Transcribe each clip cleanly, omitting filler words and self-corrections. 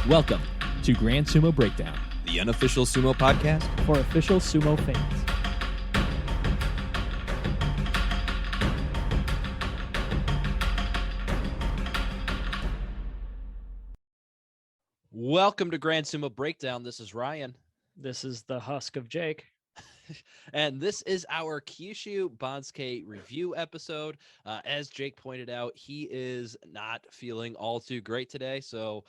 Welcome to Grand Sumo Breakdown, the unofficial sumo podcast for official sumo fans. Welcome to Grand Sumo Breakdown. This is Ryan. This is the husk of Jake. And this is our Kyushu Banzuke review episode. As Jake pointed out, he is not feeling all too great today, so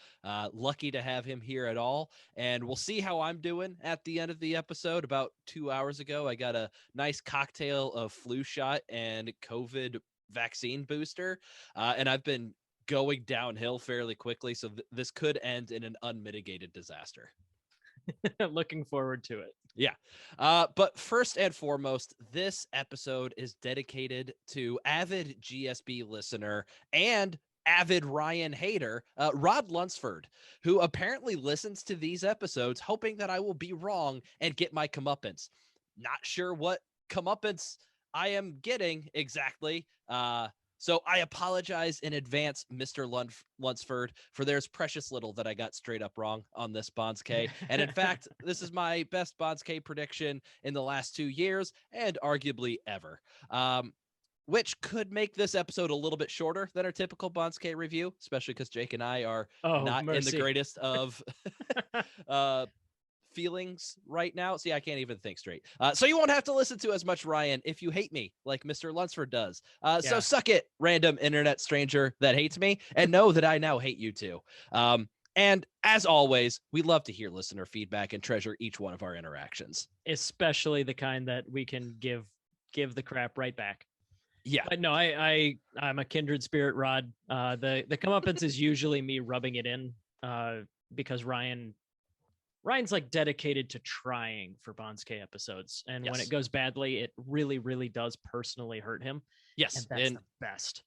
lucky to have him here at all. And we'll see how I'm doing at the end of the episode. About 2 hours ago, I got a nice cocktail of flu shot and COVID vaccine booster, and I've been going downhill fairly quickly, so this could end in an unmitigated disaster. Looking forward to it. Yeah. But first and foremost, this episode is dedicated to avid GSB listener and avid Ryan hater, Rod Lunsford, who apparently listens to these episodes hoping that I will be wrong and get my comeuppance. Not sure what comeuppance I am getting exactly. So I apologize in advance, Mr. Lunsford, for there's precious little that I got straight up wrong on this Banzuke. And in fact, this is my best Banzuke prediction in the last 2 years and arguably ever, which could make this episode a little bit shorter than our typical Banzuke review, especially because Jake and I are not in the greatest of feelings right now. See, I can't even think straight. So you won't have to listen to as much Ryan if you hate me like Mr. Lunsford does. So suck it, random internet stranger that hates me, and know that I now hate you too. And as always, we love to hear listener feedback and treasure each one of our interactions, especially the kind that we can give the crap right back. Yeah. But no, I'm a kindred spirit, Rod. The comeuppance is usually me rubbing it in because Ryan's like dedicated to trying for Banzuke episodes. And when it goes badly, it really, really does personally hurt him. Yes. And that's the best.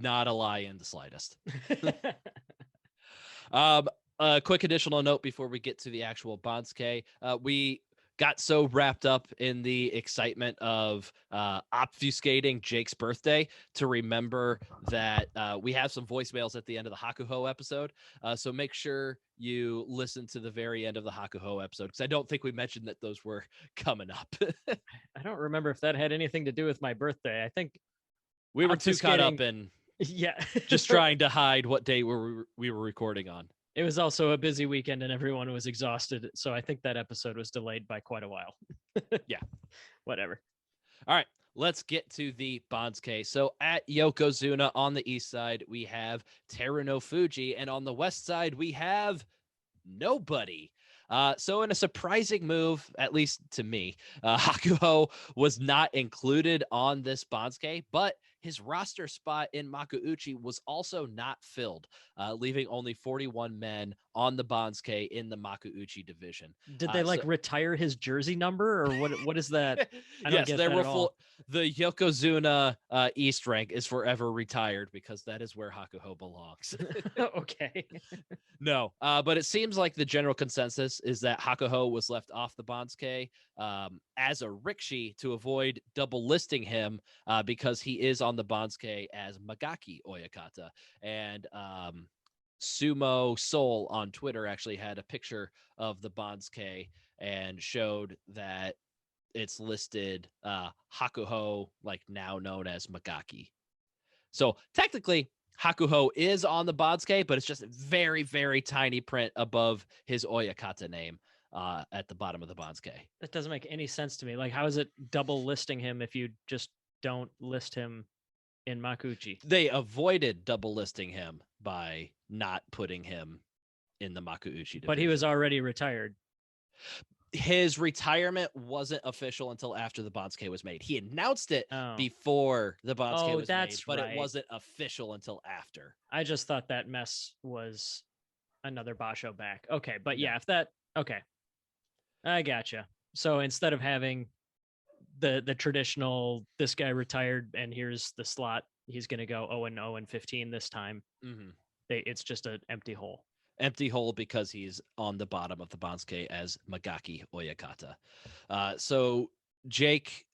Not a lie in the slightest. A quick additional note before we get to the actual Banzuke. We got so wrapped up in the excitement of obfuscating Jake's birthday to remember that we have some voicemails at the end of the Hakuho episode. So make sure you listen to the very end of the Hakuho episode, because I don't think we mentioned that those were coming up. I don't remember if that had anything to do with my birthday. I think we were too caught up in just trying to hide what day we were recording on. It was also a busy weekend and everyone was exhausted. So I think that episode was delayed by quite a while. Yeah. Whatever. All right. Let's get to the Banzuke. So at Yokozuna on the east side, we have Teruno Fuji. And on the west side, we have nobody. So in a surprising move, at least to me, Hakuho was not included on this Banzuke, but his roster spot in Makuuchi was also not filled, leaving only 41 men on the Banzuke in the Makuuchi division. Did they retire his jersey number, or what is that? I don't get there that were at all. The Yokozuna East rank is forever retired because that is where Hakuho belongs. Okay. No, but it seems like the general consensus is that Hakuho was left off the Banzuke as a Rikishi to avoid double listing him because he is on the Banzuke as Magaki Oyakata. And Sumo Soul on Twitter actually had a picture of the Banzuke and showed that it's listed Hakuho, like now known as Magaki. So technically, Hakuho is on the Banzuke, but it's just a very, very tiny print above his Oyakata name at the bottom of the Banzuke. That doesn't make any sense to me. Like, how is it double listing him if you just don't list him in Makuuchi? They avoided double listing him by not putting him in the Makuuchi division. But he was already retired. His retirement wasn't official until after the Banzuke was made. He announced it before the Banzuke was made, but it wasn't official until after. I just thought that mess was another Basho back. Okay, but yeah, if that... Okay. I gotcha. So instead of having the traditional, this guy retired and here's the slot, he's going to go 0-0 and 15 this time. Mm-hmm. It's just an empty hole. Empty hole because he's on the bottom of the Banzuke as Magaki Oyakata. So Jake,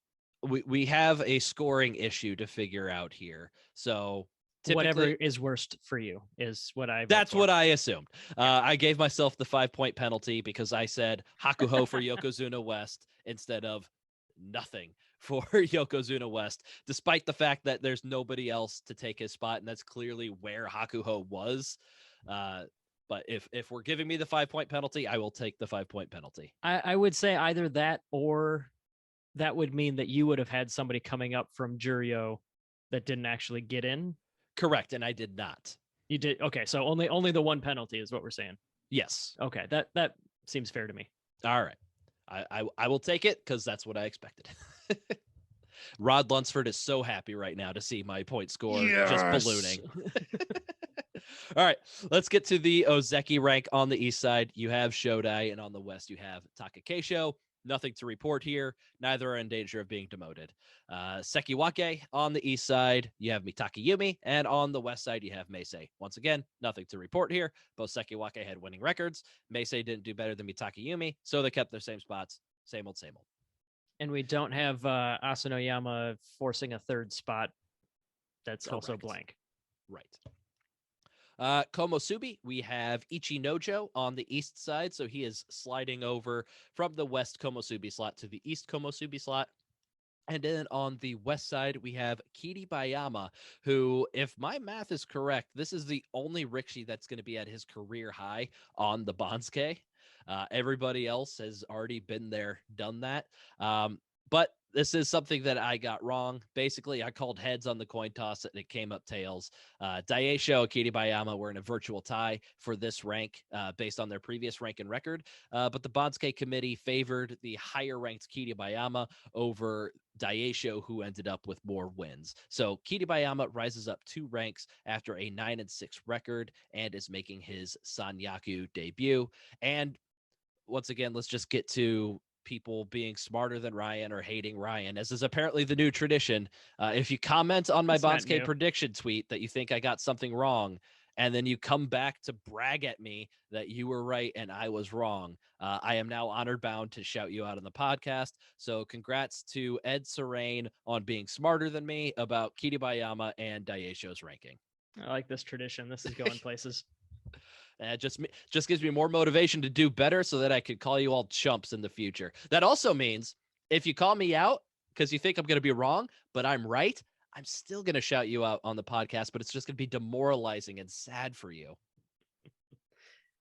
we have a scoring issue to figure out here. So whatever is worst for you is what I. That's what I assumed. I gave myself the 5-point penalty because I said Hakuho for Yokozuna West instead of nothing for Yokozuna West, despite the fact that there's nobody else to take his spot, and that's clearly where Hakuho was. But if we're giving me the 5-point penalty, I will take the 5-point penalty. I would say either that, or that would mean that you would have had somebody coming up from Juryo that didn't actually get in. Correct, and I did not. You did. Okay, so only the one penalty is what we're saying. Yes. Okay, that seems fair to me. All right. I will take it because that's what I expected. Rod Lunsford is so happy right now to see my point score just ballooning. All right, let's get to the Ozeki rank. On the east side, you have Shodai, and on the west, you have Takakeisho. Nothing to report here. Neither are in danger of being demoted. Sekiwake on the east side, you have Mitakayumi, and on the west side, you have Meisei. Once again, nothing to report here. Both Sekiwake had winning records. Meisei didn't do better than Mitakayumi, so they kept their same spots. Same old, same old. And we don't have Asanoyama forcing a third spot. That's Correct. also blank. Right. Komosubi, we have Ichinojo on the east side, so he is sliding over from the west Komosubi slot to the east Komosubi slot. And then on the west side, we have Kiribayama, who, if my math is correct, this is the only Rikishi that's going to be at his career high on the Banzuke. Everybody else has already been there, done that. But this is something that I got wrong. Basically, I called heads on the coin toss and it came up tails. Daisho and Kiribayama were in a virtual tie for this rank based on their previous rank and record. But the Banzuke committee favored the higher ranked Kiribayama over Daisho, who ended up with more wins. So Kiribayama rises up 2 ranks after a 9-6 record and is making his Sanyaku debut. And once again, let's just get to people being smarter than Ryan or hating Ryan, as is apparently the new tradition. If you comment on my Banzuke prediction tweet that you think I got something wrong, and then you come back to brag at me that you were right and I was wrong, I am now honored bound to shout you out on the podcast. So congrats to Ed Serene on being smarter than me about Kiribayama and Daisho's ranking. I like this tradition. This is going places. It just gives me more motivation to do better so that I could call you all chumps in the future. That also means if you call me out because you think I'm going to be wrong, but I'm right, I'm still going to shout you out on the podcast, but it's just going to be demoralizing and sad for you.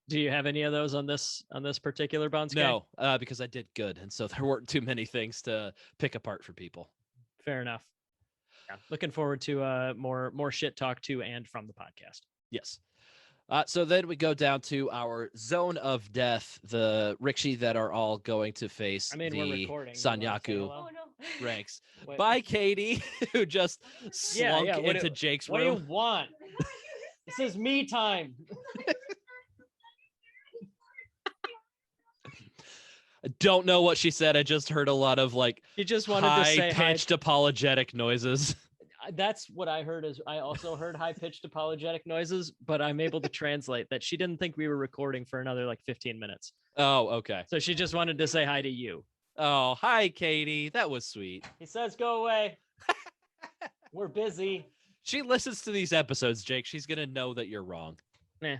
Do you have any of those on this particular Banzuke? No, because I did good. And so there weren't too many things to pick apart for people. Fair enough. Yeah. Looking forward to more shit talk to and from the podcast. Yes. So then we go down to our zone of death, the Rikishi that are all going to face the Sanyaku ranks. Wait. Bye, Katie, who just slunk into Jake's room. What do you want? This is me time. I don't know what she said. I just heard a lot of she just wanted to say high-pitched apologetic noises. That's what I heard. I also heard high-pitched apologetic noises, but I'm able to translate that she didn't think we were recording for another 15 minutes. Oh, okay. So she just wanted to say hi to you. Oh, hi, Katie. That was sweet. He says, go away. We're busy. She listens to these episodes, Jake. She's going to know that you're wrong. Nah.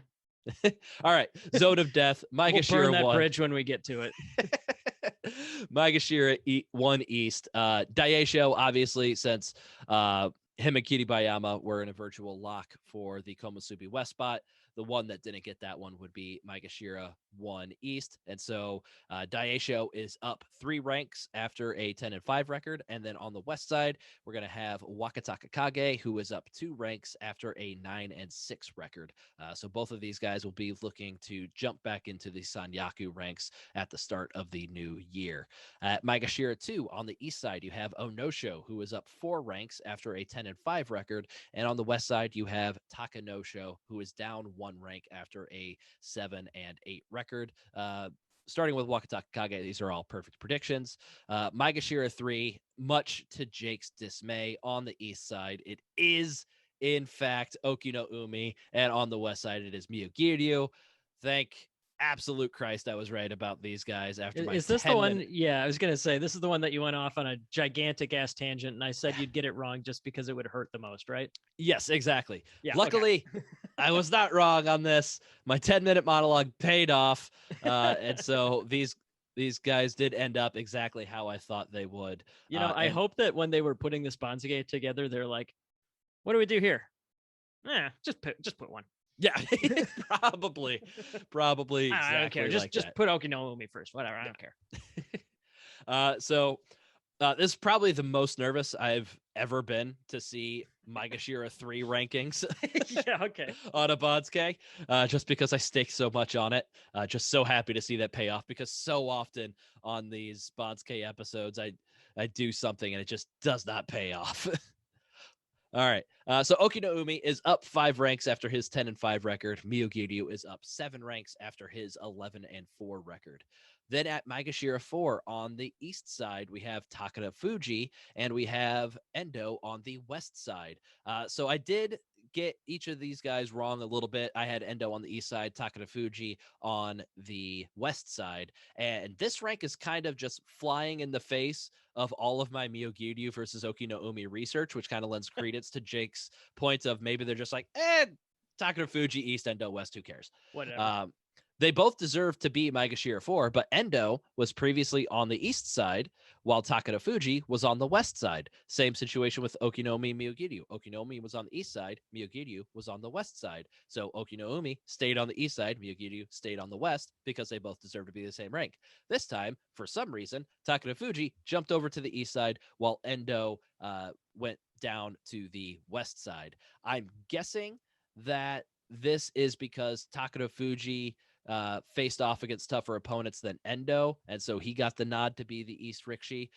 All right. Zone of Death. Maegashira we'll burn that won. bridge when we get to it. Maegashira won East. Daisho, obviously, since him and Kiribayama were in a virtual lock for the Komosubi West spot. The one that didn't get that one would be Maegashira won East. And so Daisho is up 3 ranks after a 10-5 record. And then on the west side, we're going to have Wakataka Kage, who is up 2 ranks after a 9-6 record. So both of these guys will be looking to jump back into the Sanyaku ranks at the start of the new year. At Maegashira 2, on the east side, you have Onosho, who is up 4 ranks after a 10-5 record. And on the west side, you have Takanosho, who is down 1 rank after a 7-8 record. Starting with Wakataka Kage, these are all perfect predictions. Maegashira 3, much to Jake's dismay, on the east side, it is in fact Okino Umi, and on the west side, it is Miyugiryu. Thank absolute Christ, I was right about these guys after my Is this 10 the one? minute- Yeah, I was gonna say this is the one that you went off on a gigantic ass tangent, and I said you'd get it wrong just because it would hurt the most, right? Yes, exactly. Yeah. Luckily, I was not wrong on this. My 10-minute monologue paid off. And so these guys did end up exactly how I thought they would. I And hope that when they were putting this Banzuke together, they're like, "What do we do here? Just put one. yeah, probably exactly I don't care. Just like just that. put Okinoumi first. Whatever. I don't care." So this is probably the most nervous I've ever been to see Maegashira 3 rankings Yeah. Okay. on a Banzuke, just because I staked so much on it. Just so happy to see that pay off, because so often on these Banzuke episodes, I do something and it just does not pay off. All right. So Okinoumi is up 5 ranks after his 10-5 record. Miyogiryu is up 7 ranks after his 11-4 record. Then at Maegashira 4 on the east side, we have Takada Fuji and we have Endo on the west side. So I did get each of these guys wrong a little bit. I had Endo on the east side, Takada Fuji on the west side. And this rank is kind of just flying in the face of all of my Miyogiryu versus Okinoumi research, which kind of lends credence to Jake's point of maybe they're just like, Takada Fuji, East, Endo, West, who cares? Whatever. They both deserve to be Maegashira 4, but Endo was previously on the east side, while Takada Fuji was on the west side. Same situation with Okinoumi and Miyogiryu. Okinoumi was on the east side, Miyogiryu was on the west side. So Okinoumi stayed on the east side, Miyogiryu stayed on the west, because they both deserve to be the same rank. This time, for some reason, Takada Fuji jumped over to the east side, while Endo went down to the west side. I'm guessing that this is because Takada Fuji faced off against tougher opponents than Endo, and so he got the nod to be the East Rikishi.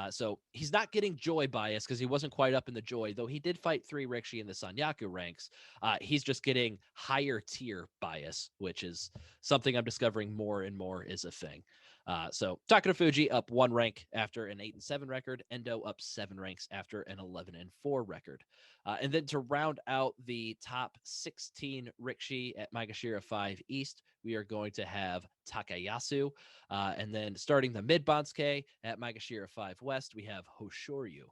So he's not getting Joy bias because he wasn't quite up in the Joy, though he did fight 3 Rikishi in the Sanyaku ranks. He's just getting higher tier bias, which is something I'm discovering more and more is a thing. So Takada Fuji up 1 rank after an 8-7 record, Endo up 7 ranks after an 11-4 record. And then to round out the top 16 Rikishi at Maegashira 5 East, we are going to have Takayasu. And then starting the mid Banzuke at Maegashira 5 West, we have Hoshoryu.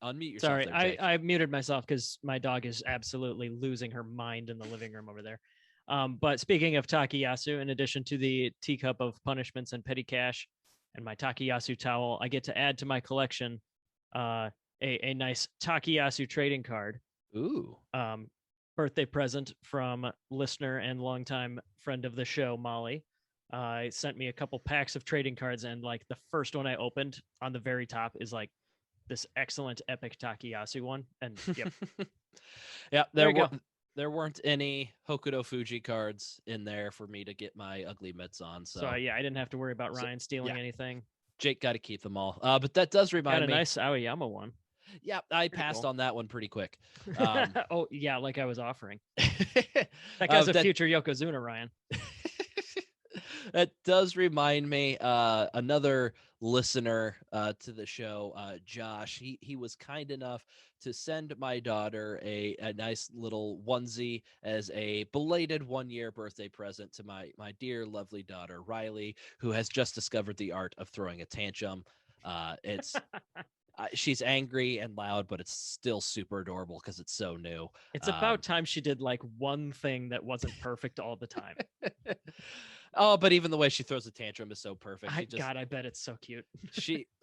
Unmute yourself. Sorry, there, Jake. I muted myself because my dog is absolutely losing her mind in the living room over there. But speaking of Takayasu, in addition to the teacup of punishments and petty cash and my Takayasu towel, I get to add to my collection a nice Takayasu trading card. Ooh. Birthday present from listener and longtime friend of the show, Molly. Sent me a couple packs of trading cards, and like the first one I opened on the very top is like this excellent epic Takayasu one. And yep. Yeah, there weren't any Hokuto Fuji cards in there for me to get my ugly mitts on. So yeah, I didn't have to worry about Ryan stealing anything. Jake got to keep them all. But that does remind me. Got a nice Aoyama one. Yeah, I passed on that one pretty quick. Oh yeah, like I was offering. That guy's a future Yokozuna, Ryan. That does remind me, another listener to the show, Josh, he was kind enough to send my daughter a nice little onesie as a belated 1-year birthday present to my dear, lovely daughter, Riley, who has just discovered the art of throwing a tantrum. It's she's angry and loud, but it's still super adorable because it's so new. It's about time she did like one thing that wasn't perfect all the time. Oh, but even the way she throws a tantrum is so perfect. God, I bet it's so cute.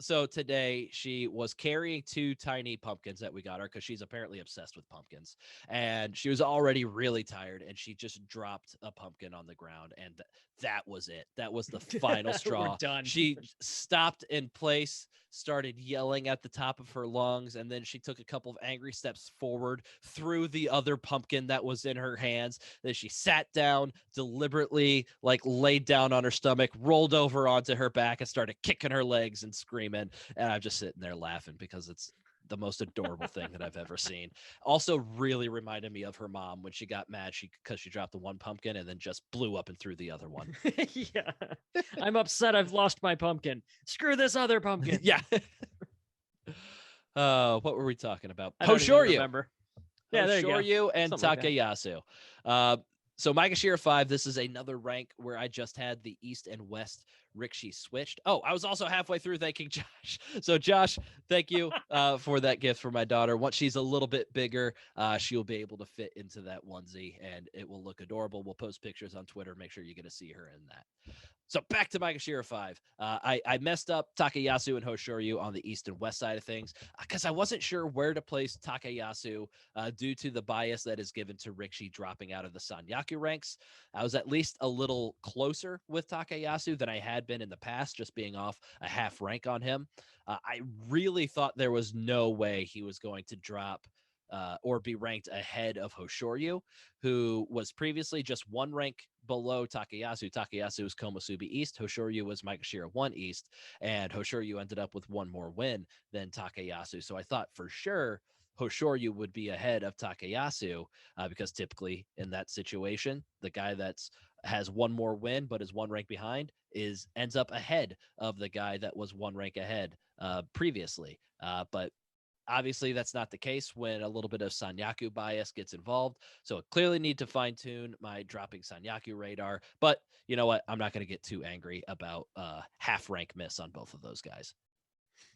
So today she was carrying 2 tiny pumpkins that we got her because she's apparently obsessed with pumpkins, and she was already really tired, and she just dropped a pumpkin on the ground, and that was it. That was the final straw. We're done. She stopped in place, started yelling at the top of her lungs, and then she took a couple of angry steps forward, threw the other pumpkin that was in her hands. Then she sat down, deliberately like laid down on her stomach, rolled over onto her back, and started kicking her legs and screaming. And I'm just sitting there laughing because it's the most adorable thing that I've ever seen. Also really reminded me of her mom when she got mad because she dropped the one pumpkin and then just blew up and threw the other one. Yeah. I'm upset I've lost my pumpkin. Screw this other pumpkin. Yeah. What were we talking about? I don't even Hoshoryu. remember. Yeah, there you go. Hoshoryu and Something like that. Takayasu. So Maegashira 5, this is another rank where I just had the East and West Rikishi switched. Oh, I was also halfway through thanking Josh. So Josh, thank you for that gift for my daughter. Once she's a little bit bigger, she'll be able to fit into that onesie and it will look adorable. We'll post pictures on Twitter. Make sure you get to see her in that. So back to Maegashira 5. I messed up Takayasu and Hoshoryu on the east and west side of things because I wasn't sure where to place Takayasu due to the bias that is given to Rikishi dropping out of the Sanyaku ranks. I was at least a little closer with Takayasu than I had been in the past, just being off a half rank on him. I really thought there was no way he was going to drop or be ranked ahead of Hoshoryu, who was previously just one rank below Takayasu. Takayasu was Komusubi East. Hoshoryu was Maegashira 1 East. And Hoshoryu ended up with one more win than Takayasu. So I thought for sure Hoshoryu would be ahead of Takayasu because typically in that situation, the guy that's has one more win but is one rank behind ends up ahead of the guy that was one rank ahead previously. But obviously, that's not the case when a little bit of Sanyaku bias gets involved. So I clearly need to fine tune my dropping Sanyaku radar. But you know what? I'm not going to get too angry about half rank miss on both of those guys.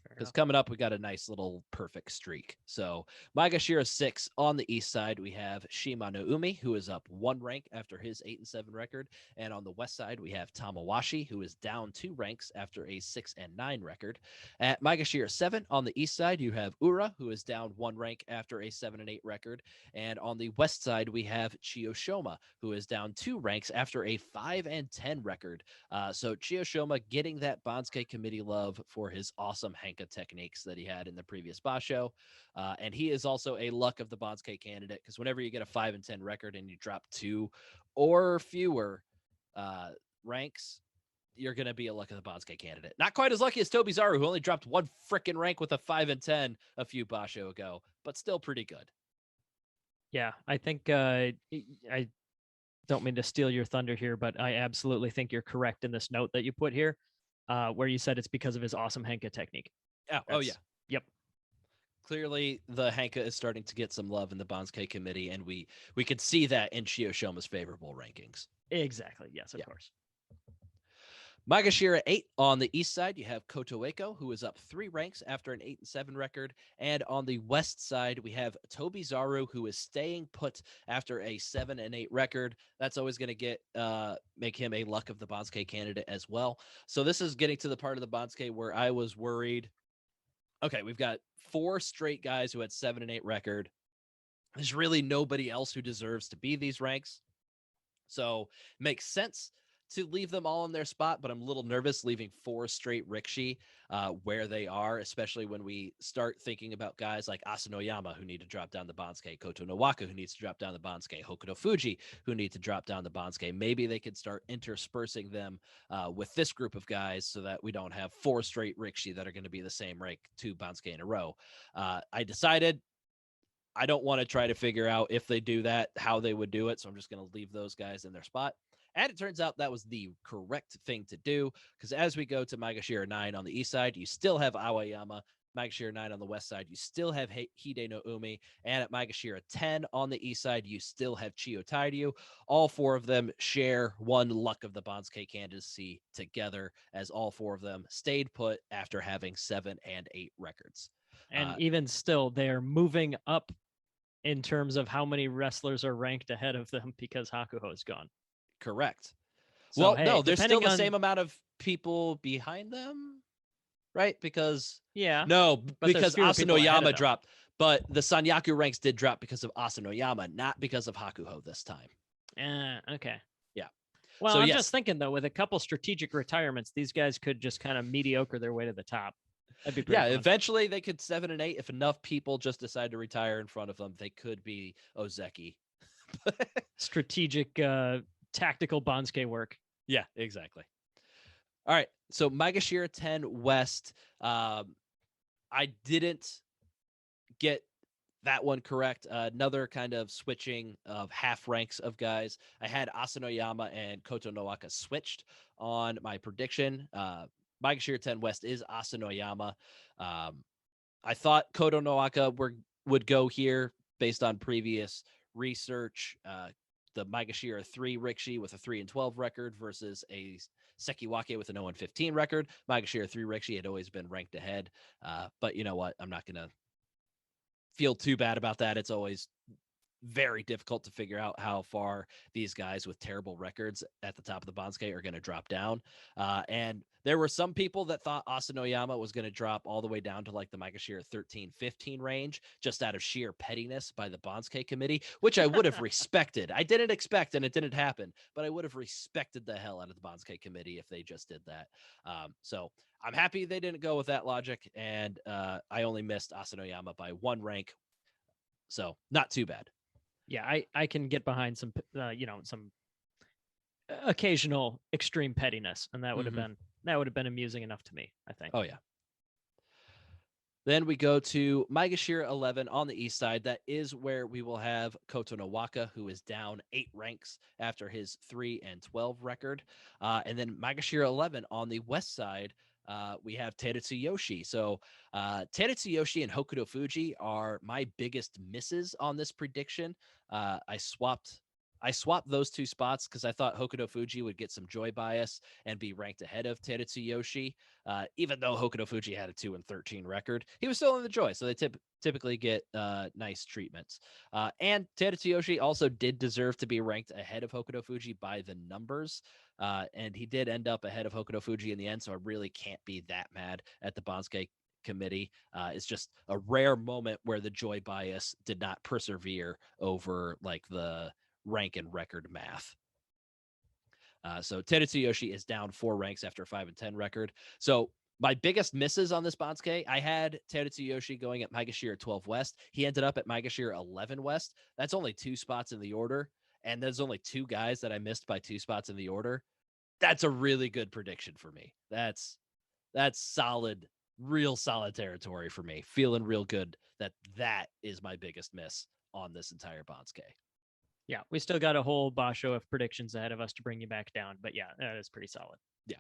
Because coming up, we got a nice little perfect streak. So Maegashira 6 on the east side, we have Shima no Umi, who is up one rank after his 8-7 record. And on the west side, we have Tamawashi, who is down 2 ranks after a 6-9 record. At Maegashira 7 on the east side, you have Ura, who is down 1 rank after a 7-8 record. And on the west side, we have Chiyoshoma, who is down 2 ranks after a 5-10 record. So Chiyoshoma getting that Banzuke committee love for his awesome Henka techniques that he had in the previous Basho. And he is also a luck of the Banzuke candidate because whenever you get a 5-10 record and you drop 2 or fewer ranks, you're going to be a luck of the Banzuke candidate. Not quite as lucky as Tobizaru, who only dropped 1 freaking rank with a 5-10 a few Basho ago, but still pretty good. Yeah, I think I don't mean to steal your thunder here, but I absolutely think you're correct in this note that you put here, where you said it's because of his awesome Henka technique. Oh yeah. Yep. Clearly, the Henka is starting to get some love in the Banzuke committee, and we could see that in Chiyoshoma's favorable rankings. Exactly. Yes, of course. Maegashira 8 on the east side, you have Kotoeko, who is up 3 ranks after an 8-7 record. And on the west side, we have Tobizaru, who is staying put after a 7-8 record. That's always going to make him a luck of the Banzuke candidate as well. So this is getting to the part of the Banzuke where I was worried. Okay, we've got 4 straight guys who had 7-8 record. There's really nobody else who deserves to be these ranks. So it makes sense to leave them all in their spot, but I'm a little nervous leaving 4 straight Rikishi where they are, especially when we start thinking about guys like Asanoyama who need to drop down the Banzuke, Koto Nowaka who needs to drop down the Banzuke, Hokuto Fuji who need to drop down the Banzuke. Maybe they could start interspersing them with this group of guys so that we don't have 4 straight Rikishi that are going to be the same rank 2 Banzuke in a row. I decided I don't want to try to figure out if they do that, how they would do it. So I'm just going to leave those guys in their spot. And it turns out that was the correct thing to do because as we go to Maegashira 9 on the east side, you still have Aoyama. Maegashira 9 on the west side, you still have Hide no Umi. And at Maegashira 10 on the east side, you still have Chiyo Tairyu. All 4 of them share one luck of the Banzuke candidacy together as all 4 of them stayed put after having 7 and 8 records. And even still, they're moving up in terms of how many wrestlers are ranked ahead of them because Hakuho is gone. Correct. So, well, hey, no, there's still the on... same amount of people behind them, right? Because because Asanoyama dropped, but the Sanyaku ranks did drop because of Asanoyama, not because of Hakuho this time. Okay. Yeah. Well, I'm just thinking though, with a couple strategic retirements, these guys could just kind of mediocre their way to the top. That'd be pretty fun. Eventually they could 7 and 8 if enough people just decide to retire in front of them. They could be Ozeki. Strategic, tactical Banzuke work. Yeah, exactly. All right, so Maegashira 10 West. I didn't get that one correct. Another kind of switching of half ranks of guys. I had Asanoyama and Koto Nowaka switched on my prediction. Maegashira 10 West is Asanoyama. I thought Koto Nowaka would go here based on previous research. the Maegashira 3 Rikishi with a 3-12 record versus a Sekiwake with an 0-15 record. Maegashira 3 Rikishi had always been ranked ahead. But you know what? I'm not going to feel too bad about that. It's always very difficult to figure out how far these guys with terrible records at the top of the Banzuke are going to drop down. And there were some people that thought Asanoyama was going to drop all the way down to like the Maegashira 13-15 range, just out of sheer pettiness by the Banzuke committee, which I would have respected. I didn't expect, and it didn't happen, but I would have respected the hell out of the Banzuke committee if they just did that. So I'm happy they didn't go with that logic, and I only missed Asanoyama by 1 rank. So not too bad. Yeah, I can get behind some some occasional extreme pettiness, and that would have been amusing enough to me, I think. Oh yeah. Then we go to Maegashira 11 on the east side. That is where we will have Koto Nowaka, who is down 8 ranks after his 3-12 record. And then Maegashira 11 on the west side, we have Teretsu Yoshi. So Teretsu Yoshi and Hokuto Fuji are my biggest misses on this prediction. I swapped those 2 spots because I thought Hokuto Fuji would get some joy bias and be ranked ahead of Teretsu Yoshi. Even though Hokuto Fuji had a 2-13 record, he was still in the joy. So they typically get nice treatments. And Teretsu Yoshi also did deserve to be ranked ahead of Hokuto Fuji by the numbers. And he did end up ahead of Hokuto Fuji in the end. So I really can't be that mad at the Banzuke committee. It's just a rare moment where the joy bias did not persevere over like the rank and record math. So Teretsu Yoshi is down 4 ranks after a 5-10 record. So my biggest misses on this Banzuke, I had Teretsu Yoshi going at Maegashira 12 West. He ended up at Maegashira 11 West. That's only 2 spots in the order. And there's only 2 guys that I missed by 2 spots in the order. That's a really good prediction for me. That's solid, real solid territory for me. Feeling real good that is my biggest miss on this entire Banzuke. Yeah, we still got a whole Basho of predictions ahead of us to bring you back down. But yeah, that is pretty solid. Yeah.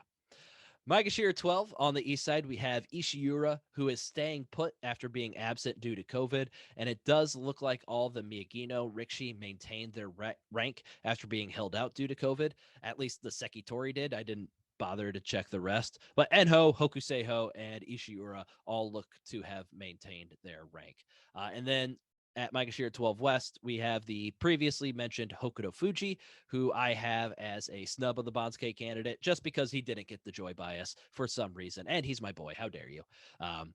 Maegashira 12 on the east side, we have Ishiura, who is staying put after being absent due to COVID. And it does look like all the Miyagino Rikishi maintained their rank after being held out due to COVID. At least the Sekitori did. I didn't bother to check the rest. But Enho, Hokuseiho, and Ishiura all look to have maintained their rank. And then at Maegashira 12 West, we have the previously mentioned Hokuto Fuji, who I have as a snub of the Banzuke candidate just because he didn't get the joy bias for some reason. And he's my boy. How dare you?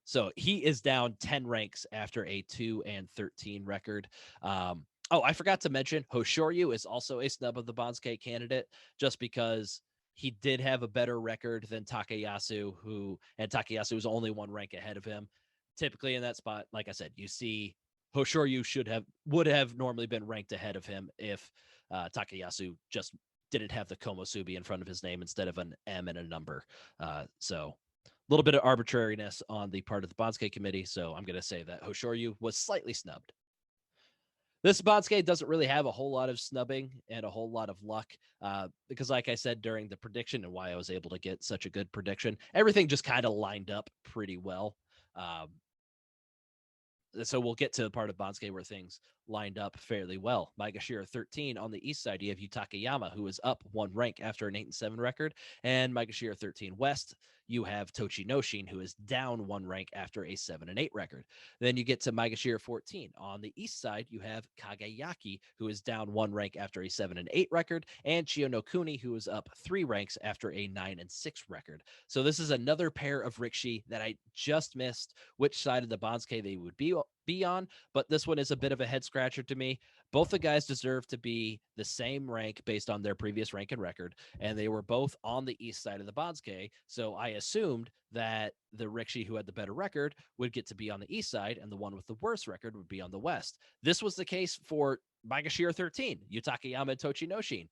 So he is down 10 ranks after a 2-13 record. Oh, I forgot to mention Hoshoryu is also a snub of the Banzuke candidate just because he did have a better record than Takayasu, and Takayasu was only 1 rank ahead of him. Typically in that spot, like I said, you see Hoshoryu would have normally been ranked ahead of him if Takayasu just didn't have the Komosubi in front of his name instead of an M and a number. So a little bit of arbitrariness on the part of the Banzuke committee. So I'm going to say that Hoshoryu was slightly snubbed. This Banzuke doesn't really have a whole lot of snubbing and a whole lot of luck because, like I said, during the prediction and why I was able to get such a good prediction, everything just kind of lined up pretty well. So we'll get to the part of Banzuke where things lined up fairly well. Maegashira 13 on the east side, you have Yutakayama, who is up 1 rank after an 8-7 record. And Maegashira 13 west, you have Tochinoshin, who is down 1 rank after a 7-8 record. Then you get to Maegashira 14. On the east side, you have Kagayaki, who is down 1 rank after a 7-8 record, and Chiyonokuni, who is up 3 ranks after a 9-6 record. So this is another pair of Rikishi that I just missed which side of the Banzuke they would be on, but this one is a bit of a head scratcher to me. Both the guys deserve to be the same rank based on their previous rank and record, and they were both on the east side of the Banzuke, so I assumed that the Rikishi who had the better record would get to be on the east side, and the one with the worst record would be on the west. This was the case for Maegashira 13, Yutakayama and Tochinoshin.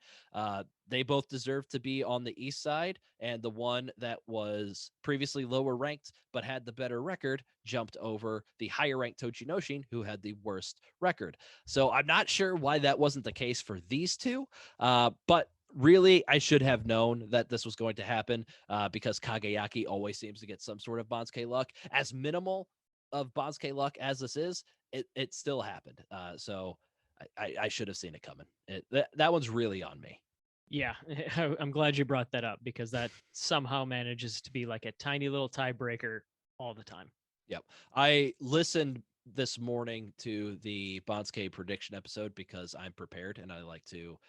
They both deserved to be on the east side, and the one that was previously lower ranked but had the better record jumped over the higher ranked Tochinoshin, who had the worst record. So I'm not sure why that wasn't the case for these two, but really, I should have known that this was going to happen because Kagayaki always seems to get some sort of Banzuke luck. As minimal of Banzuke luck as this is, it still happened. So I should have seen it coming. That one's really on me. Yeah, I'm glad you brought that up because that somehow manages to be like a tiny little tiebreaker all the time. Yep. I listened this morning to the Banzuke prediction episode because I'm prepared and I like to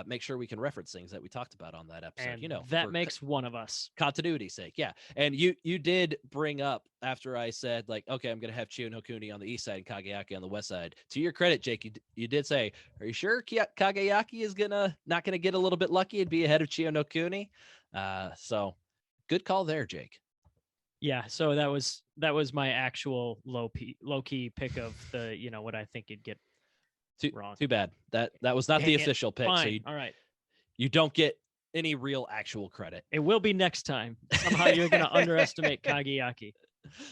make sure we can reference things that we talked about on that episode. And that for makes one of us. continuity's sake. Yeah. And you did bring up after I said, like, okay, I'm going to have Chiyo no Kuni on the east side and Kageyaki on the west side. To your credit, Jake, you did say, are you sure Kageyaki is not going to get a little bit lucky and be ahead of Chiyo no Kuni? So good call there, Jake. Yeah, so that was my actual low key pick of the, what I think you'd get wrong. Too bad. That was not the official pick. Fine. So all right. you don't get any real actual credit. It will be next time. Somehow you're going to underestimate Kageyaki.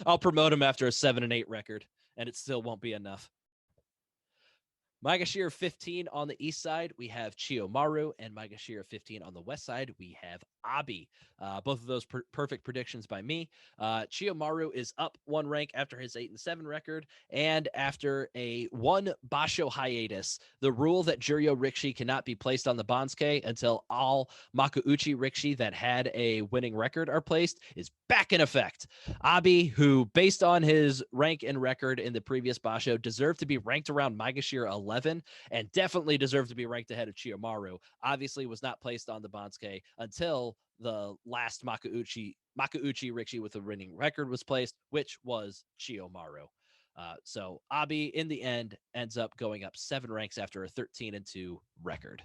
I'll promote him after a 7-8 record, and it still won't be enough. Maegashira 15 on the east side, we have Chiyomaru, and Maegashira 15 on the west side, we have Abi. Both of those perfect predictions by me. Chiyomaru is up 1 rank after his 8-7 record, and after a 1 Basho hiatus. The rule that Juryo Rikishi cannot be placed on the Banzuke until all Makuuchi Rikishi that had a winning record are placed is back in effect. Abi, who based on his rank and record in the previous Basho, deserved to be ranked around Maegashira 11 and definitely deserved to be ranked ahead of Chiyomaru, obviously was not placed on the Banzuke until the last Makuuchi Rikishi with a winning record was placed, which was Chiyomaru. So Abi, in the end, ends up going up 7 ranks after a 13-2 record.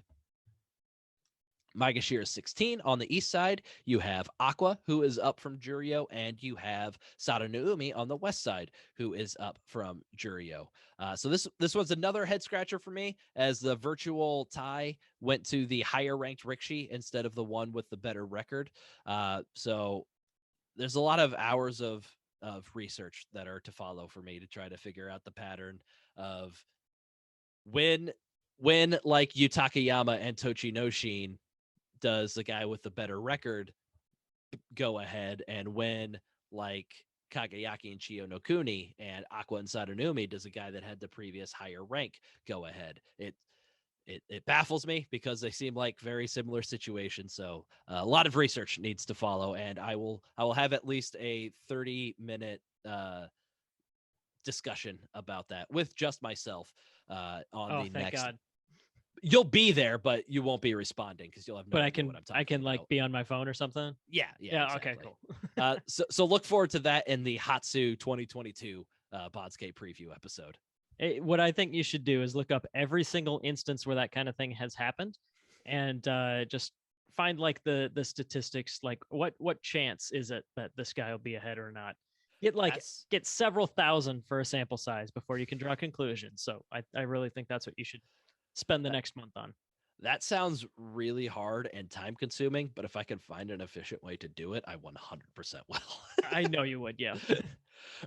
Maegashira 16 on the east side, you have Aqua, who is up from Juryo, and you have Sada Naomi on the west side, who is up from Juryo. So this was another head scratcher for me, as the virtual tie went to the higher ranked Rikishi instead of the one with the better record. So there's a lot of hours of research that are to follow for me to try to figure out the pattern of when like Yu Takayama and Tochinoshin does the guy with the better record go ahead, and when like Kageyaki and Chiyo no Kuni and Aqua and Sadanumi does a guy that had the previous higher rank go ahead. It baffles me because they seem like very similar situations. So a lot of research needs to follow, and I will have at least a 30-minute discussion about that with just myself on the next. God. You'll be there, but you won't be responding because you'll have no idea what I'm talking I can about. like be on my phone or something. Yeah. Exactly. Okay, cool. So look forward to that in the Hatsu 2022 Banzuke preview episode. What I think you should do is look up every single instance where that kind of thing has happened, and just find like the statistics, like what chance is it that this guy will be ahead or not. Get several thousand for a sample size before you can draw conclusions. So I really think that's what you should spend the next month on. That sounds really hard and time consuming, but if I can find an efficient way to do it, I 100% will. I know you would. Yeah.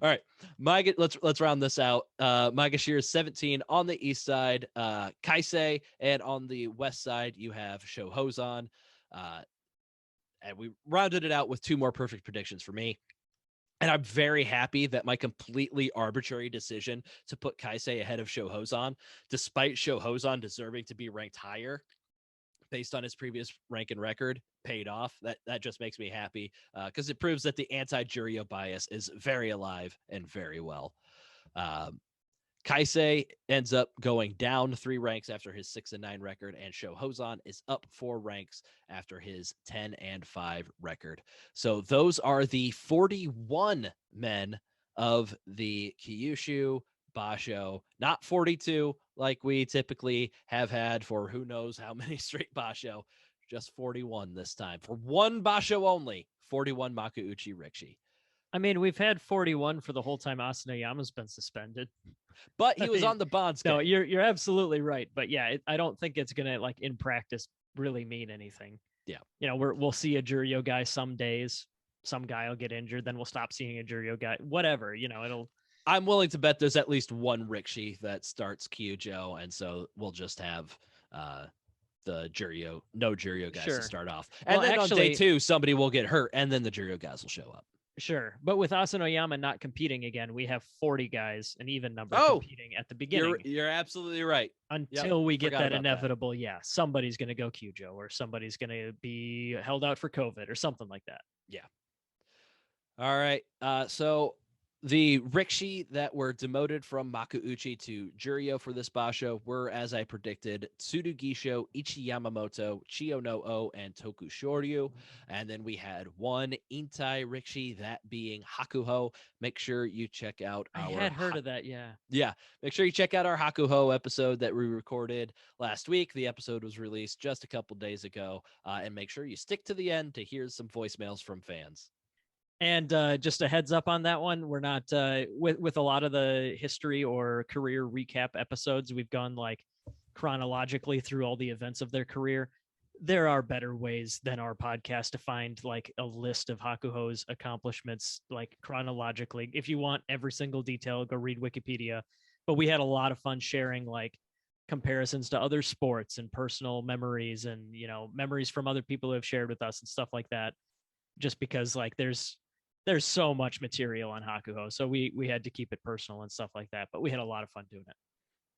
All right. Let's round this out. Maegashira 17 on the east side, Kaisei, and on the west side, you have Shohozan. And we rounded it out with 2 more perfect predictions for me. And I'm very happy that my completely arbitrary decision to put Kaisei ahead of Shohozan, despite Shohozan deserving to be ranked higher based on his previous rank and record, paid off. That just makes me happy because it proves that the anti-Juryo bias is very alive and very well. Kaisei ends up going down 3 ranks after his 6-9 record, and Shohozan is up 4 ranks after his 10-5 record. So those are the 41 men of the Kyushu Basho, not 42 like we typically have had for who knows how many straight Basho, just 41 this time. For one Basho only, 41 Makuuchi Rikishi. I mean, we've had 41 for the whole time Asanoyama's been suspended. But he was on the Banzuke. No, you're absolutely right. But yeah, I don't think it's gonna like in practice really mean anything. Yeah, we'll see a Juryo guy some days. Some guy will get injured, then we'll stop seeing a Juryo guy. Whatever, it'll. I'm willing to bet there's at least one Rikishi that starts Kyujo, and so we'll just have the no Juryo guys to start off. And then on day 2, somebody will get hurt, and then the Juryo guys will show up. Sure. But with Asanoyama not competing again, we have 40 guys, an even number, Oh, competing at the beginning. You're absolutely right. Until we get forgot that about that. inevitable, somebody's going to go Kyujo, or somebody's going to be held out for COVID or something like that. Yeah. All right. So the Rikishi that were demoted from Makuuchi to Juryo for this Basho were, as I predicted, Tsurugisho, Ichi Yamamoto, Chiyo no O, and Toku Shoryu. And then we had one Intai Rikishi, that being Hakuho. Make sure you check out I had heard of that, yeah. Yeah, make sure you check out our Hakuho episode that we recorded last week. The episode was released just a couple days ago. And make sure you stick to the end to hear some voicemails from fans. And just a heads up on that one, we're not with a lot of the history or career recap episodes, we've gone like chronologically through all the events of their career. There are better ways than our podcast to find like a list of Hakuho's accomplishments, like chronologically. If you want every single detail, go read Wikipedia. But we had a lot of fun sharing like comparisons to other sports and personal memories, and memories from other people who have shared with us and stuff like that. Just because like there's so much material on Hakuho, so we had to keep it personal and stuff like that. But we had a lot of fun doing it.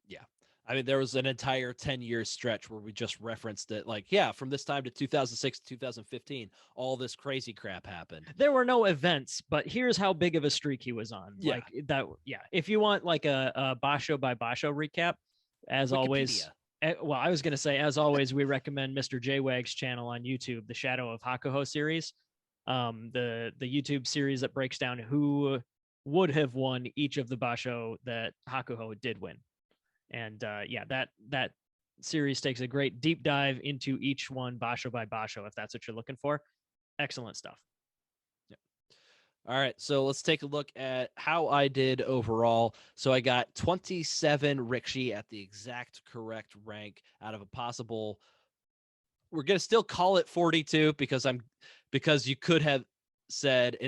Yeah. I mean, there was an entire 10-year stretch where we just referenced it. Like, from this time to 2006 to 2015, all this crazy crap happened. There were no events, but here's how big of a streak he was on. Yeah. Like that. Yeah. If you want like a Basho by Basho recap, as Wikipedia. always. Well, I was going to say, as always, we recommend Mr. J-Wag's channel on YouTube, the Shadow of Hakuho series. The YouTube series that breaks down who would have won each of the Basho that Hakuho did win. And that series takes a great deep dive into each one Basho by Basho, if that's what you're looking for. Excellent stuff. Yep. All right, so let's take a look at how I did overall. So I got 27 Rikishi at the exact correct rank out of a possible. We're gonna still call it 42 because you could have said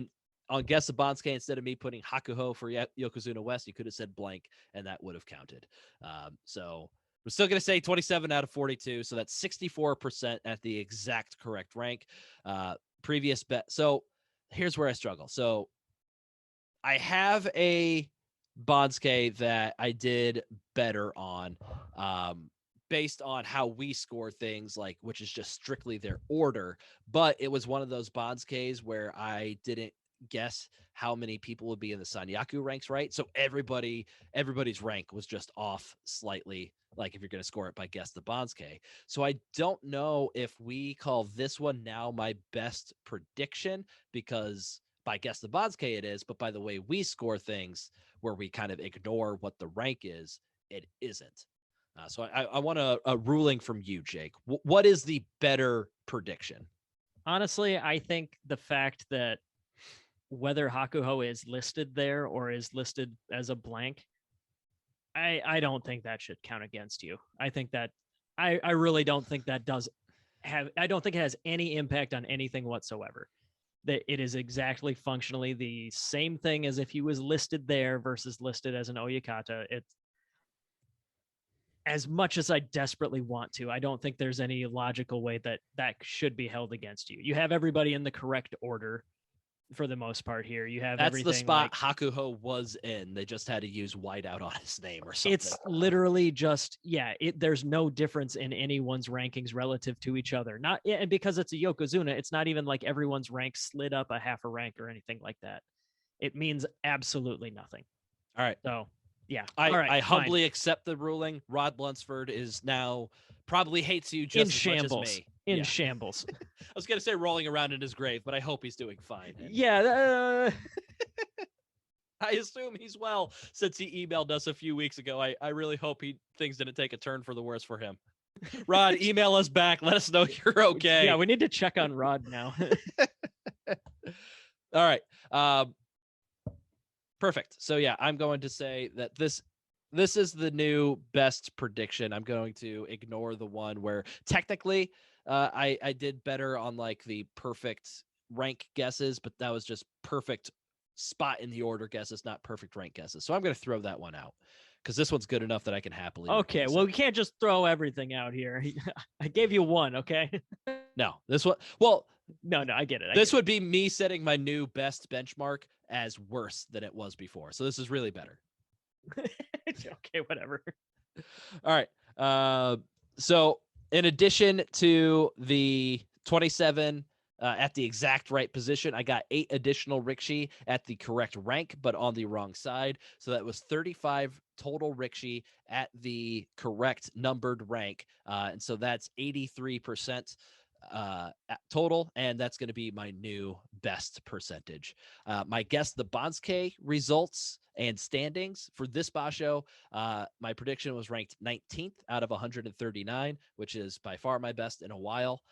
on Guess the Banzuke, instead of me putting Hakuho for Yokozuna West, you could have said blank, and that would have counted. So we're still going to say 27 out of 42. So that's 64% at the exact correct rank. Previous bet. So here's where I struggle. So I have a Banzuke that I did better on, based on how we score things, like, which is just strictly their order. But it was one of those Banzukes where I didn't guess how many people would be in the Sanyaku ranks, right? So everybody's rank was just off slightly, like if you're going to score it by Guess the Banzuke. So I don't know if we call this one now my best prediction, because by Guess the Banzuke it is, but by the way we score things, where we kind of ignore what the rank is, it isn't. So I want a ruling from you, Jake. What is the better prediction? Honestly, I think the fact that whether Hakuho is listed there or is listed as a blank, I don't think that should count against you. I think that I really don't think that I don't think it has any impact on anything whatsoever. That it is exactly functionally the same thing as if he was listed there versus listed as an Oyakata. It's, as much as I desperately want to, I don't think there's any logical way that should be held against you. You have everybody in the correct order for the most part here. You have That's the spot like, Hakuho was in. They just had to use whiteout on his name or something. It's literally just, there's no difference in anyone's rankings relative to each other. And because it's a Yokozuna, it's not even like everyone's rank slid up a half a rank or anything like that. It means absolutely nothing. All right. So yeah. I humbly accept the ruling. Rod Lunsford is now probably hates you just as much as me. In shambles. I was going to say rolling around in his grave, but I hope he's doing fine. Yeah. I assume he's well, since he emailed us a few weeks ago. I really hope things didn't take a turn for the worse for him. Rod, email us back. Let us know you're okay. Yeah, we need to check on Rod now. All right. Perfect. So yeah, I'm going to say that this is the new best prediction. I'm going to ignore the one where technically I did better on like the perfect rank guesses, but that was just perfect spot in the order guesses, not perfect rank guesses. So I'm going to throw that one out, because this one's good enough that I can happily. Okay, well, we can't just throw everything out here. I gave you one, okay? No, this one. Well, No, I get it. This would be me setting my new best benchmark as worse than it was before. So this is really better. Okay, whatever. All right. So in addition to the 27 at the exact right position, I got 8 additional rickshi at the correct rank, but on the wrong side. So that was 35 total rickshi at the correct numbered rank. And so that's 83% total, and that's going to be my new best percentage. My guess, the Banzuke results and standings for this Basho, my prediction was ranked 19th out of 139, which is by far my best in a while.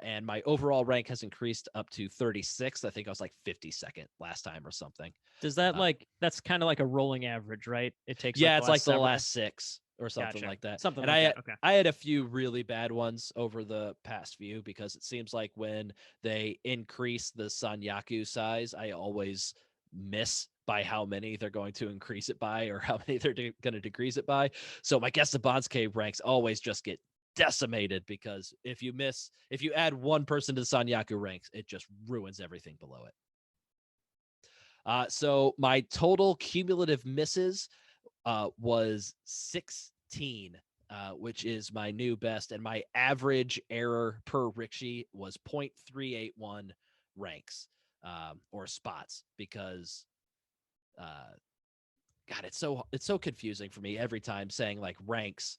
And my overall rank has increased up to 36th. I think I was like 52nd last time or something. Does that that's kind of like a rolling average, right? It takes it's like the several. last 6 or something Gotcha. like that. Something and like that. Okay. I had a few really bad ones over the past few because it seems like when they increase the Sanyaku size, I always miss by how many they're going to increase it by or how many they're going to decrease it by. So my guess the Banzuke ranks always just get decimated because if you add one person to the Sanyaku ranks, it just ruins everything below it. So my total cumulative misses was 16, which is my new best, and my average error per rickshi was 0.381 ranks or spots because God, it's so confusing for me every time saying like ranks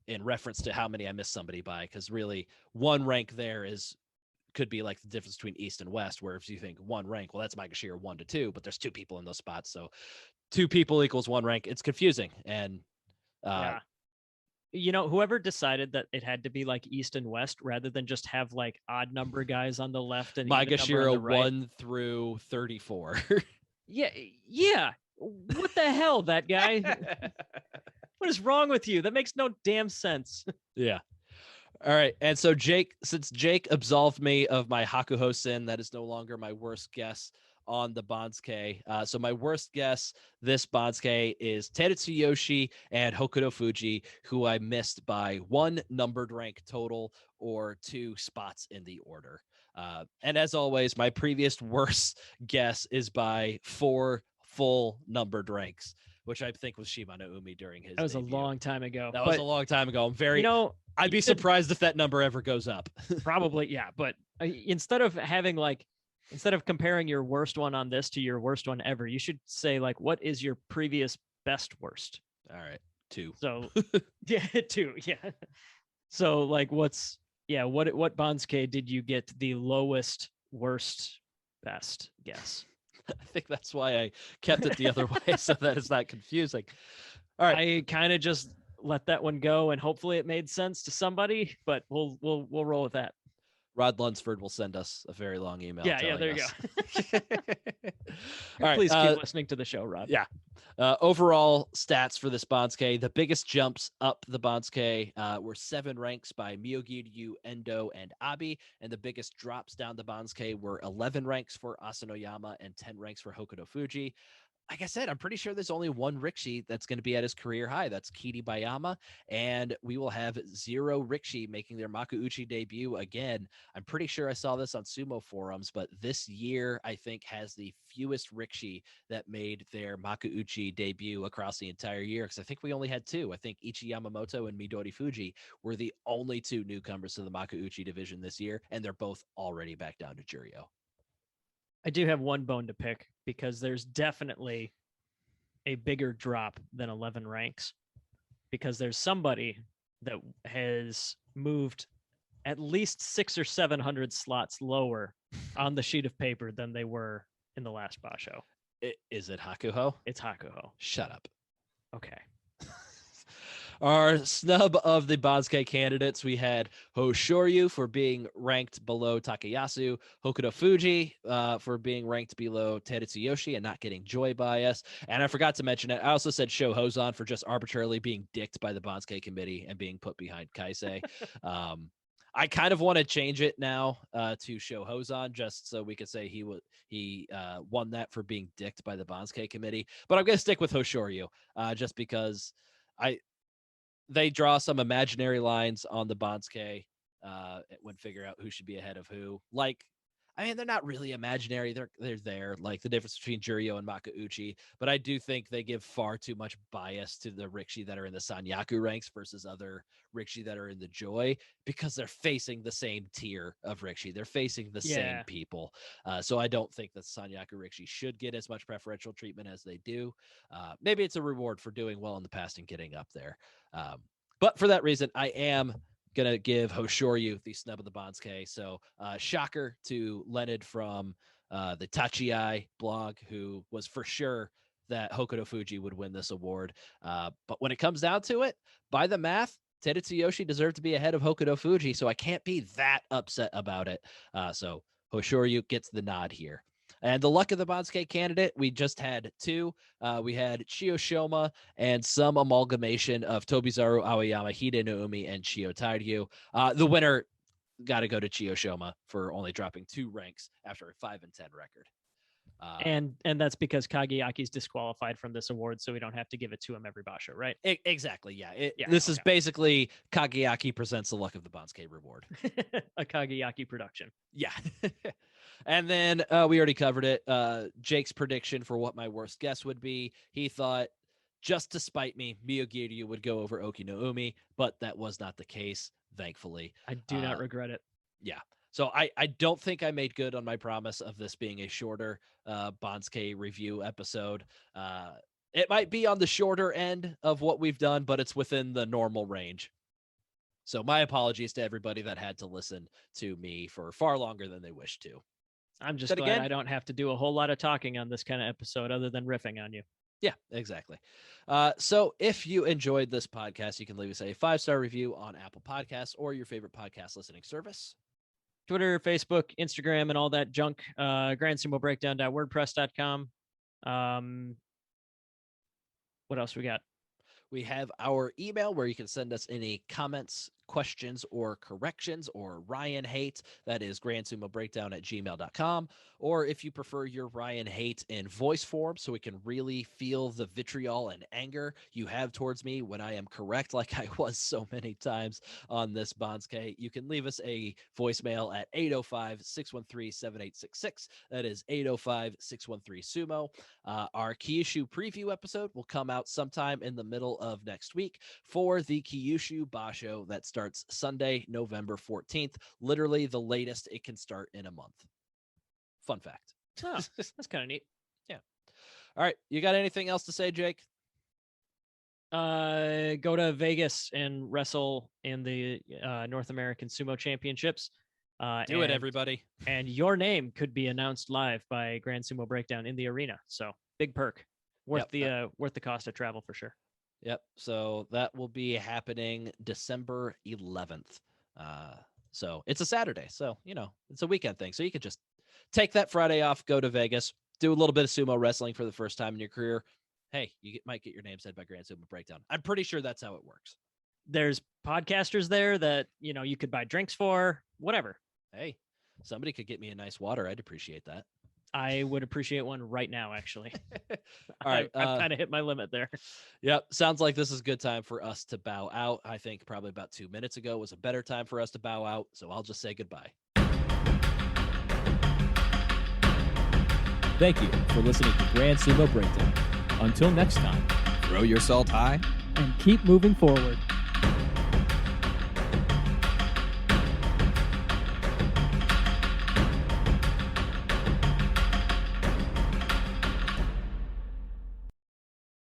in reference to how many I miss somebody by, because really one rank there could be like the difference between East and West, where if you think one rank, well, that's Maegashira 1 to 2, but there's 2 people in those spots, so 2 people equals 1 rank. It's confusing. And yeah. Whoever decided that it had to be like East and West rather than just have like odd number guys on the left and Maegashira right. 1 through 34. Yeah. What the hell, that guy? What is wrong with you? That makes no damn sense. Yeah. All right. And so since Jake absolved me of my Hakuho sin, that is no longer my worst guess on the Banzuke. So my worst guess this Banzuke is Terutsuyoshi and Hokuto Fuji, who I missed by 1 numbered rank total or 2 spots in the order. And as always, my previous worst guess is by 4 full numbered ranks, which I think was Shimano Umi during his That was debut. a long time ago. That was a long time ago. I'm very, I'd be surprised if that number ever goes up. Probably, yeah. But instead of comparing your worst one on this to your worst one ever, you should say like, what is your previous best worst? All right, 2. So yeah, 2. Yeah. So like, what Banzuke did you get the lowest, worst, best guess? I think that's why I kept it the other way so that it's not confusing. All right, I kind of just let that one go, and hopefully it made sense to somebody. But we'll roll with that. Rod Lunsford will send us a very long email. Yeah, there you go. All right, please keep listening to the show, Rod. Yeah. Overall stats for this Banzuke, the biggest jumps up the Banzuke were 7 ranks by Miyogiryu, Endo, and Abi, and the biggest drops down the Banzuke were 11 ranks for Asanoyama and 10 ranks for Hokuto Fuji. Like I said, I'm pretty sure there's only one rickshi that's going to be at his career high. That's Kiri Bayama. And we will have 0 rickshi making their Makuuchi debut again. I'm pretty sure I saw this on Sumo forums, but this year, I think, has the fewest rickshi that made their Makuuchi debut across the entire year. Because I think we only had 2. I think Ichi Yamamoto and Midori Fuji were the only 2 newcomers to the Makuuchi division this year. And they're both already back down to Juryo. I do have one bone to pick because there's definitely a bigger drop than 11 ranks, because there's somebody that has moved at least 600 or 700 slots lower on the sheet of paper than they were in the last Basho. Is it Hakuho? It's Hakuho. Shut up. Okay. Our snub of the Banzuke candidates, we had Hoshoryu for being ranked below Takayasu, Hokuto Fuji for being ranked below Terutsuyoshi and not getting joy bias. And I forgot to mention it, I also said Sho Hozan for just arbitrarily being dicked by the Banzuke committee and being put behind Kaisei. I kind of want to change it now to Sho Hozan just so we could say he won that for being dicked by the Banzuke committee. But I'm going to stick with Hoshoryu just because they draw some imaginary lines on the Banzuke when figuring out who should be ahead of who. Like, I mean, they're not really imaginary. They're there, like the difference between Juryo and Makauchi. But I do think they give far too much bias to the Rikishi that are in the Sanyaku ranks versus other Rikishi that are in the Joy, because they're facing the same tier of Rikishi. They're facing the same people. So I don't think that Sanyaku Rikishi should get as much preferential treatment as they do. Maybe it's a reward for doing well in the past and getting up there. But for that reason, I am gonna give Hoshoryu the snub of the Banzuke. So shocker to Leonard from the Tachiai blog, who was for sure that Hokuto Fuji would win this award. But when it comes down to it, by the math, Teru deserved to be ahead of Hokuto Fuji, so I can't be that upset about it. So Hoshoryu gets the nod here. And the luck of the Banzuke candidate, we just had two. We had Chiyoshoma and some amalgamation of Tobizaru Aoyama, Hide Naomi, and Chiyo Tairyu. The winner got to go to Chiyoshoma for only dropping 2 ranks after a 5-10 record. And that's because Kageyaki's disqualified from this award, so we don't have to give it to him every Basho, right? Exactly, yeah. This is basically Kageyaki presents the luck of the Banzuke reward. A Kageyaki production. Yeah. And then we already covered it. Jake's prediction for what my worst guess would be. He thought, just to spite me, Miyogiryu would go over Oki no Umi, but that was not the case, thankfully. I do not regret it. Yeah. So I don't think I made good on my promise of this being a shorter Banzuke review episode. It might be on the shorter end of what we've done, but it's within the normal range. So my apologies to everybody that had to listen to me for far longer than they wished to. I'm just glad I don't have to do a whole lot of talking on this kind of episode other than riffing on you. Yeah, exactly. So if you enjoyed this podcast, you can leave us a 5-star review on Apple Podcasts or your favorite podcast listening service. Twitter, Facebook, Instagram, and all that junk. GrandSumoBreakdown.wordpress.com. What else we got? We have our email where you can send us any comments, questions, or corrections, or Ryan hate. That is grandsumobreakdown@gmail.com. Or if you prefer your Ryan hate in voice form, so we can really feel the vitriol and anger you have towards me when I am correct, like I was so many times on this Banzuke, you can leave us a voicemail at 805-613-7866. That is 805-613-SUMO. Our Kyushu preview episode will come out sometime in the middle of next week for the Kyushu Basho that starts Sunday, November 14th. Literally the latest it can start in a month. Fun fact. Oh, that's kind of neat. Yeah. All right. You got anything else to say, Jake? Go to Vegas and wrestle in the North American Sumo Championships. Do it, everybody. And your name could be announced live by Grand Sumo Breakdown in the arena. So big perk. Worth the cost of travel for sure. Yep. So that will be happening December 11th. So it's a Saturday. So, it's a weekend thing. So you could just take that Friday off, go to Vegas, do a little bit of sumo wrestling for the first time in your career. Hey, you might get your name said by Grand Sumo Breakdown. I'm pretty sure that's how it works. There's podcasters there that, you could buy drinks for, whatever. Hey, somebody could get me a nice water. I'd appreciate that. I would appreciate one right now, actually. All right. I've kind of hit my limit there. Yep. Sounds like this is a good time for us to bow out. I think probably about 2 minutes ago was a better time for us to bow out. So I'll just say goodbye. Thank you for listening to Grand Sumo Breakdown. Until next time, Throw your salt high. And keep moving forward.